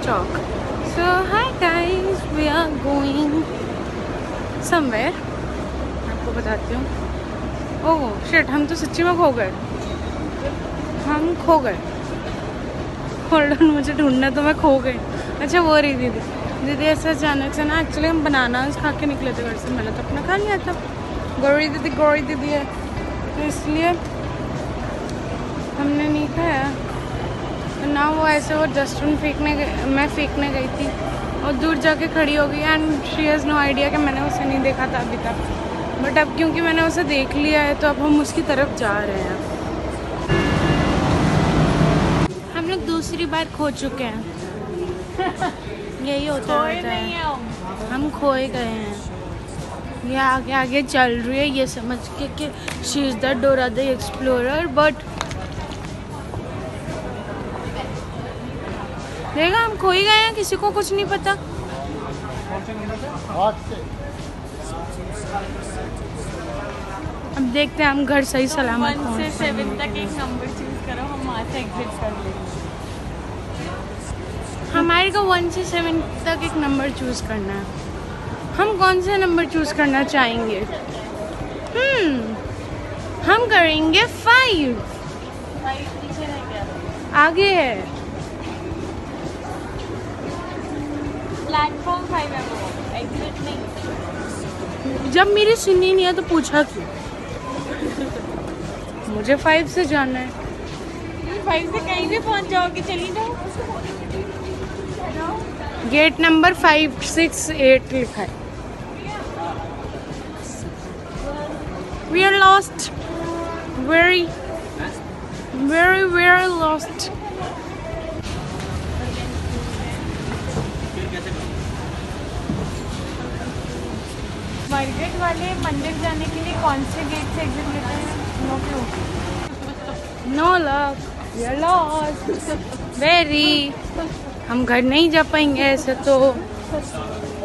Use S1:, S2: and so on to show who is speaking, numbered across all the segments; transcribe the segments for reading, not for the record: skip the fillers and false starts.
S1: chalk. So hi guys, we are going somewhere. आपको बताती हूँ. ओह शिट, हम तो सच्ची में खो गए. हम खो गए. होल्ड ऑन, मुझे ढूंढना तो मैं खो गई. अच्छा वो रही दीदी ऐसे अचानक से ना, एक्चुअली हम बनानास खा के निकले थे घर से. मैंने तो अपना खा लिया था. गौरी दीदी है तो इसलिए हमने नहीं खाया. तो ना वो ऐसे वो डस्टबिन मैं फेंकने गई थी और दूर जाके खड़ी हो गई. And she has no idea कि मैंने उसे नहीं देखा था अभी तक. बट अब क्योंकि मैंने उसे देख लिया है तो अब हम उसकी तरफ जा रहे हैं. हम लोग दूसरी बार खो चुके हैं. यही होता है. हम खोए गए हैं. ये आगे आगे चल रही है ये समझ के कि she is the Dora the explorer. But देखा, हम खो ही गए हैं. किसी को कुछ नहीं पता. अब देखते हैं हम घर सही सलामत
S2: 1 से 7 तक एक नंबर चूज करो, हम वहाँ से एग्जिट कर लेंगे.
S1: हमारे को 1 से 7 तक एक नंबर चूज करना है. हम कौन सा नंबर चूज करना चाहेंगे? हम करेंगे 5.
S2: पीछे रह गया.
S1: आगे है.
S2: प्लेटफॉर्म 5 है वो, एग्जिट नहीं.
S1: जब मेरी सुनी नहीं है तो पूछा क्यों? मुझे 5 से जाना है.
S2: 5 से कहीं भी पहुँच जाओगे, चली जाओ.
S1: गेट नंबर 5, 6, 8 लिखा है. We are lost. Very lost.
S2: Market वाले मंदिर जाने के लिए कौन से गेट से एग्जिट लेते हैं? No clue.
S1: No luck. We are lost. Very. हम घर नहीं जा पाएंगे ऐसे तो.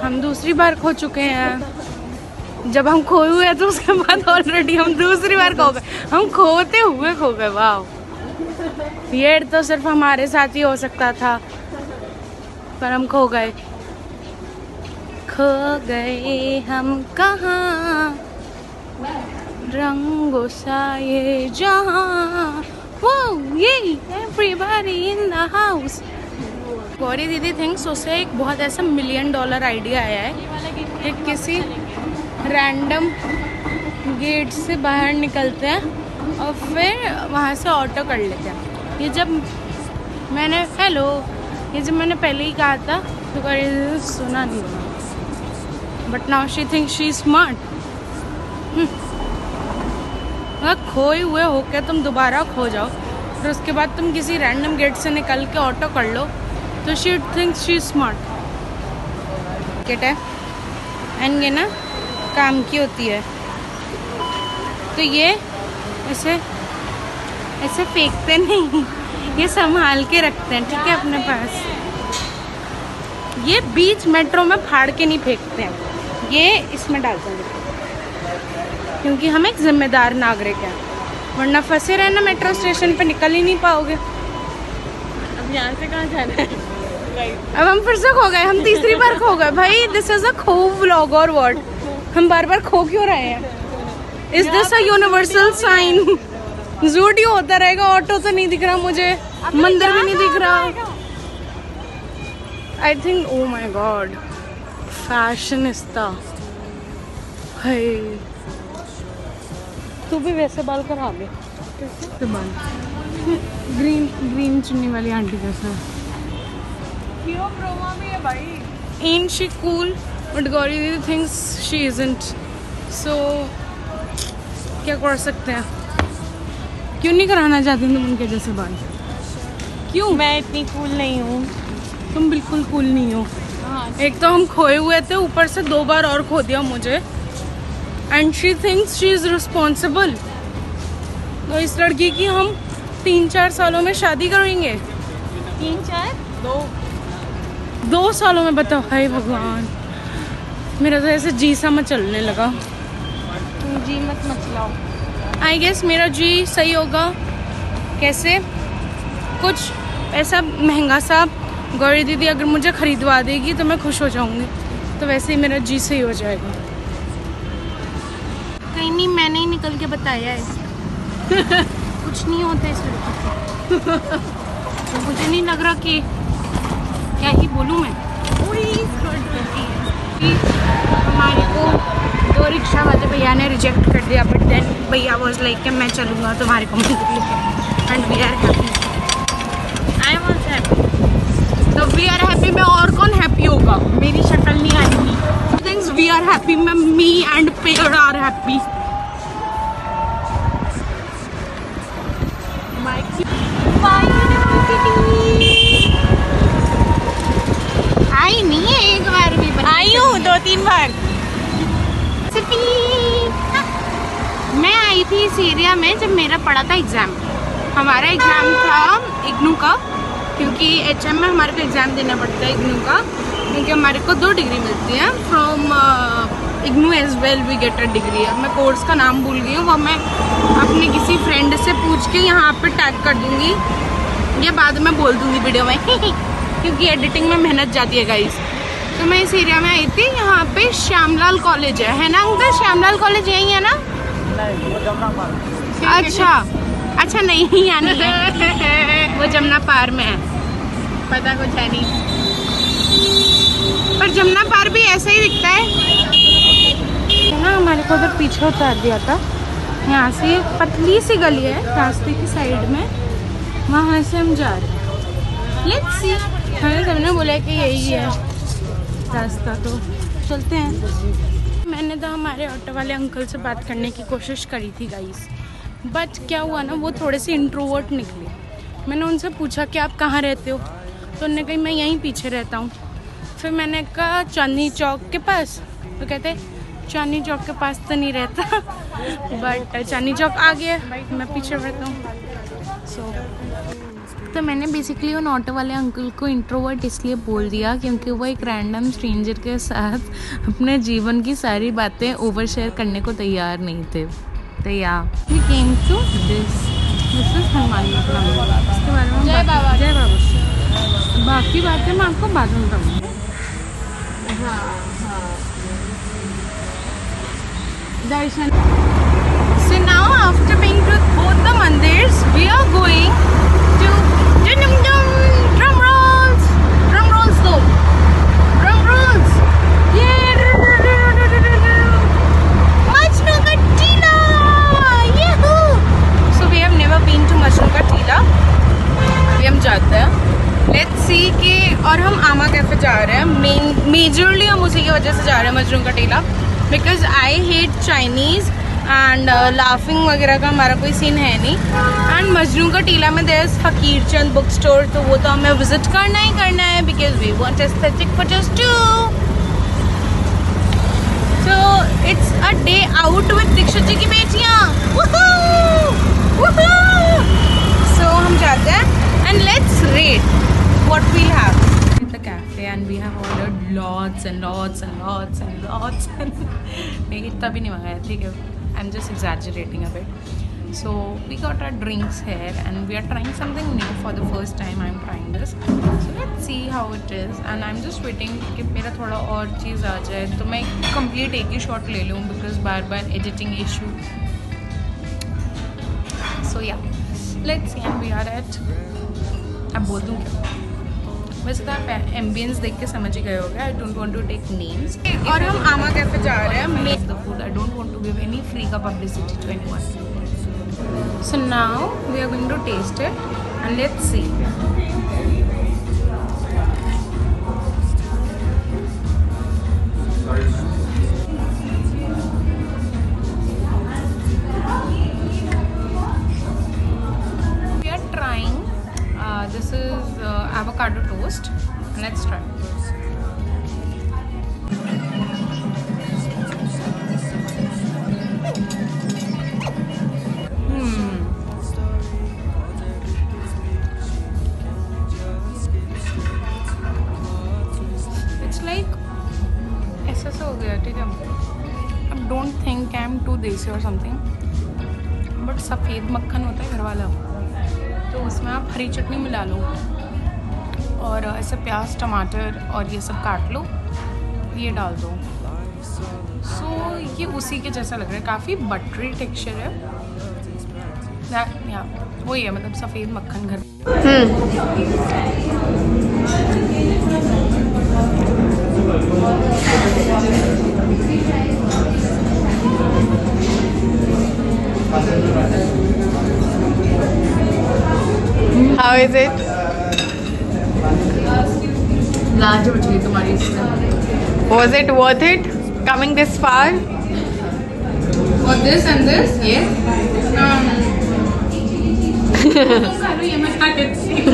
S1: हम दूसरी बार खो चुके हैं. जब हम खोए हुए हैं तो उसके बाद ऑलरेडी हम दूसरी बार खो गए. हम खोते हुए खो गए. वाह, ये तो सिर्फ हमारे साथ ही हो सकता था. पर हम खो गए हम कहाँ, रंगों सा ये जहाँ. वो ये everybody in the house. Gauri दीदी थिंक्स उसे एक बहुत ऐसा $1 मिलियन आइडिया आया है कि किसी रैंडम गेट से बाहर निकलते हैं और फिर वहाँ से ऑटो कर लेते हैं. ये जब मैंने पहले ही कहा था तो गौरी दीदी सुना नहीं था. But now she thinks she smart. खोए हुए होके तुम दोबारा खो जाओ फिर उसके बाद तुम किसी रैंडम गेट से निकल के ऑटो कर लो तो she thinks she smart. Gate है एंड ये ना काम की होती है तो ये ऐसे फेंकते नहीं, ये संभाल के रखते हैं. ठीक है, अपने पास. ये बीच मेट्रो में फाड़ के नहीं फेंकते हैं, ये इसमें डालते हैं क्योंकि हम एक जिम्मेदार नागरिक हैं. वरना फंसे रहना मेट्रो स्टेशन पे, निकल ही नहीं पाओगे.
S2: अब यहाँ से कहाँ जाना है?
S1: अब हम फिर से खो गए. हम तीसरी बार खो गए. भाई दिस इज अ खो व्लॉग और व्हाट? हम बार बार खो क्यों रहे हैं? Is this a universal sign? Zudio होता रहेगा. ऑटो तो नहीं दिख रहा मुझे, मंदिर भी नहीं दिख रहा. I think oh my God, फैशनिस्ता है. तू भी वैसे बाल करा ले. कैसे बाल? ग्रीन चुन्नी वाली आंटी जैसा.
S2: क्यों प्रोमा भी है भाई?
S1: Ain't she cool? But Gauri Didi thinks she isn't. So क्या कर सकते हैं? क्यों नहीं कराना चाहती तुम उनके जैसे बाल? क्यों?
S2: मैं इतनी कूल नहीं हूँ.
S1: तुम बिल्कुल कूल नहीं हो.
S2: हाँ.
S1: एक तो हम खोए हुए थे, ऊपर से 2 बार और खो दिया मुझे. And she thinks she is responsible. तो इस लड़की की हम 3-4 सालों में शादी करेंगे.
S2: 3-4
S1: 2 सालों में. बताओ. हाय भगवान, मेरा तो ऐसे जी सा मत चलने लगा.
S2: जी मत मचलाओ.
S1: आई गेस मेरा जी सही होगा. कैसे? कुछ ऐसा महंगा सा गौरी दीदी अगर मुझे खरीदवा देगी तो मैं खुश हो जाऊंगी, तो वैसे ही मेरा जी सही हो जाएगा। कहीं नहीं, मैंने ही निकल के बताया है। कुछ नहीं होता इस लड़की को। तो मुझे नहीं लग रहा कि क्या ही बोलूँ मैं। हमारे को दो रिक्शा वाले भैया ने रिजेक्ट कर दिया, बट देन भैया वाज लाइक कि मैं चलूँगा तुम्हारे कंपनी के, and we are happy. I am also happy. तो वी आर हैप्पी में और कौन हैप्पी होगा? मेरी शक्ल नहीं आएगी। थिंग्स वी आर हैप्पी में मी एंड पेड़ आर हैप्पी। आई नहीं है एक बार भी,
S2: आई हूँ 2-3 बार।
S1: मैं आई थी इस एरिया में जब मेरा पड़ा था एग्ज़ाम। हमारा एग्ज़ाम था इग्नू का, क्योंकि HM में हमारे को एग्ज़ाम देना पड़ता है इग्नू का, क्योंकि हमारे को 2 डिग्री मिलती है from IGNOU as well we get a degree. अब मैं कोर्स का नाम भूल गई हूँ, वो मैं अपने किसी फ्रेंड से पूछ के यहाँ पे टैग कर दूँगी, ये बाद में बोल दूँगी वीडियो में क्योंकि एडिटिंग में मेहनत जाती है गाइस। तो मैं इस एरिया में आई थी, यहाँ पे श्यामलाल कॉलेज है ना अंकल? श्यामलाल कॉलेज यही है ना? अच्छा नहीं यानी है वो जमुना पार में है,
S2: पता कुछ है नहीं,
S1: पर जमुना पार भी ऐसा ही दिखता है ना। हमारे को उधर पीछे उतार दिया था, यहाँ से एक पतली सी गली है रास्ते की साइड में, वहाँ से हम जा रहे हैं। लेट्स सी, हमें सबने बोला कि यही है रास्ता, तो चलते हैं। मैंने तो हमारे ऑटो वाले अंकल से बात करने की कोशिश करी थी गाइस, बट क्या हुआ ना, वो थोड़े से इंट्रोवर्ट निकले। मैंने उनसे पूछा कि आप कहाँ रहते हो, तो उन्होंने कहा मैं यहीं पीछे रहता हूँ। फिर मैंने कहा चांदनी चौक के पास, तो कहते चांदनी चौक के पास तो नहीं रहता बट चांदनी चौक आ गया, मैं पीछे रहता हूँ। तो मैंने बेसिकली उन ऑटो वाले अंकल को इंट्रोवर्ट इसलिए बोल दिया क्योंकि वो एक रैंडम स्ट्रेंजर के साथ अपने जीवन की सारी बातें ओवर शेयर करने को तैयार नहीं थे। तो या we came to this is Hanuman मंदिर, इसके बारे में जय बाबा। बाकी बातें मैं आपको बाद में बताऊँगी। दर्शन। So now after being to both the mandirs, we are going to drum rolls though, drum rolls, yeah, Majnu ka Tina, yahoo! So we have never been to Majnu ka Tina, अभी हम जाते हैं। Let's see कि, और हम Aama cafe जा रहे हैं, मेजरली हम उसी की वजह से जा रहे हैं मजनू का टीला, because I hate Chinese and laughing वगैरह का हमारा कोई सीन है नहीं। एंड मजनू का टीला में there is Fakir Chand book store, तो वो तो हमें विजिट करना ही करना है because we want aesthetic photos too. So it's a day out with Dikshit ji की बेटियाँ। सो हम जाते हैं and let's rate what we'll have in the cafe, and we have ordered lots and lots and lots and lots and नहीं इतना भी नहीं मंगाया, ठीक है, I'm just exaggerating a bit. So we got our drinks here and we are trying something new for the first time. I'm trying this, so let's see how it is, and I'm just waiting कि मेरा थोड़ा और चीज़ आ जाए तो मैं complete एक ही shot ले लूँ because bar editing issue. So yeah, let's see, and we are at, अब बोल दूँ क्या, वैसे तो आप एम्बियंस देख के समझ ही गए होगा। I don't want to take names. और हम आमा कैफे जा रहे हैं। The food I don't want to give any free का publicity to anyone. So now we are going to taste it and let's see. We are trying this is avocado toast, and let's try. It's like ऐसा हो गया, ठीक है। अब don't think I'm too देसी or something, but सफ़ेद मक्खन होता है घर वाला, तो उसमें आप हरी चटनी मिला लो और ऐसे प्याज टमाटर और ये सब काट लो, ये डाल दो। सो ये उसी के जैसा लग रहा है, काफ़ी बटरी टेक्सचर है। या वही है, मतलब सफ़ेद मक्खन घर।
S2: How is it?
S1: लाज उठ गई तुम्हारी इससे।
S2: Was it worth it coming this far?
S1: और this and this, yes. तुम खा लो, ये मैं खा लेती हूँ।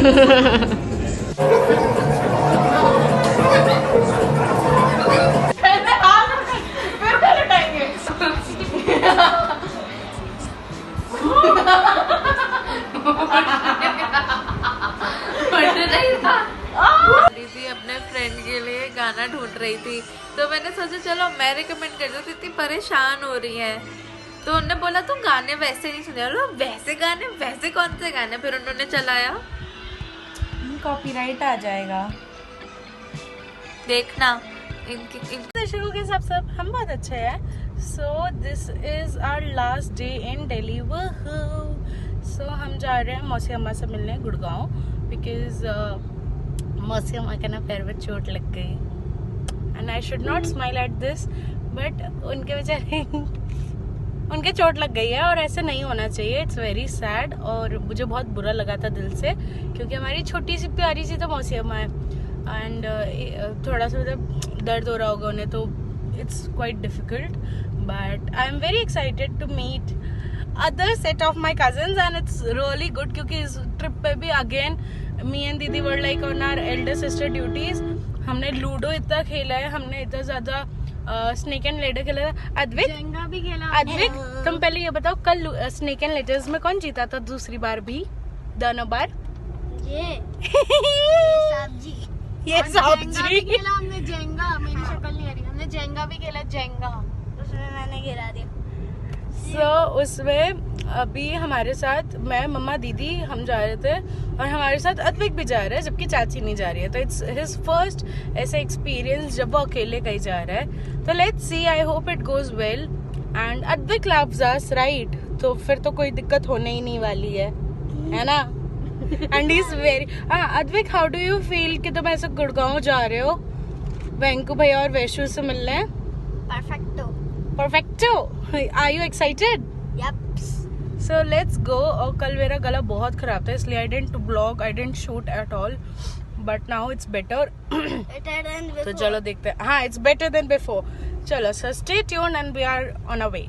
S3: दीदी अपने फ्रेंड के लिए गाना ढूंढ रही थी, तो मैंने सोचा चलो मैं रिकमेंड कर दूँ, इतनी परेशान हो रही है। तो उन्होंने बोला तुम गाने वैसे नहीं सुने। बोला वैसे गाने, वैसे कौन से गाने? फिर उन्होंने चलाया,
S1: कॉपीराइट आ जाएगा,
S3: देखना इनकी
S1: दर्शकों के साथ सब हम बहुत अच्छे हैं। So this is our last day in Delhi. So हम जा रहे हैं मौसी अम्मा से मिलने गुड़गांव, बिकॉज मौसी अम्मा के ना पैर में चोट लग गई। And I should not smile at this, but उनके बेचारे उनके चोट लग गई है और ऐसे नहीं होना चाहिए। इट्स वेरी सैड और मुझे बहुत बुरा लगा था दिल से, क्योंकि हमारी छोटी सी प्यारी सी तो मौसी अम्मा है। एंड थोड़ा सा मतलब दर्द हो रहा होगा उन्हें, तो it's quite difficult, but I am very excited to meet other set of my cousins and it's really good, क्योंकि इस ट्रिप पे भी अगेन मी एंड दीदी were like on our elder sister duties. हमने लूडो इतना खेला है, हमने इतना ज्यादा स्नेक एंड लेडर खेला है। अद्विक
S2: भी खेला।
S1: अद्विक तुम पहले ये बताओ, कल स्नेक एंड लेडर्स में कौन जीता था दूसरी बार भी, दोनों बार?
S2: ये सब्जी।
S1: ये सब्जी
S2: खेला हमने, जेंगा। मेरी शक्ल नहीं आ रही, हमने जेंगा भी खेला। जेंगा उसमें मैंने गिरा दिया।
S1: सो उसमें अभी हमारे साथ मैं, मम्मा, दीदी हम जा रहे थे, और हमारे साथ अद्विक भी जा रहा है, जबकि चाची नहीं जा रही है। तो इट्स हिज फर्स्ट ऐसा एक्सपीरियंस जब वो अकेले कहीं जा रहा है। तो let's see, I hope it goes well and Advik loves us, right? तो फिर तो कोई दिक्कत होने ही नहीं वाली है ना? And he is very Advik, how do you feel कि तुम ऐसे गुड़गांव जा रहे हो वेंकू भैया और वैशु से मिलने? Perfecto. Are you excited?
S2: Yup.
S1: So let's go. और कल मेरा गला बहुत खराब था, इसलिए I didn't vlog, I didn't shoot at all, but now it's better. तो चलो देखते हैं। हाँ, इट्स बेटर देन बिफोर। चलो, so stay tuned and we are on a way.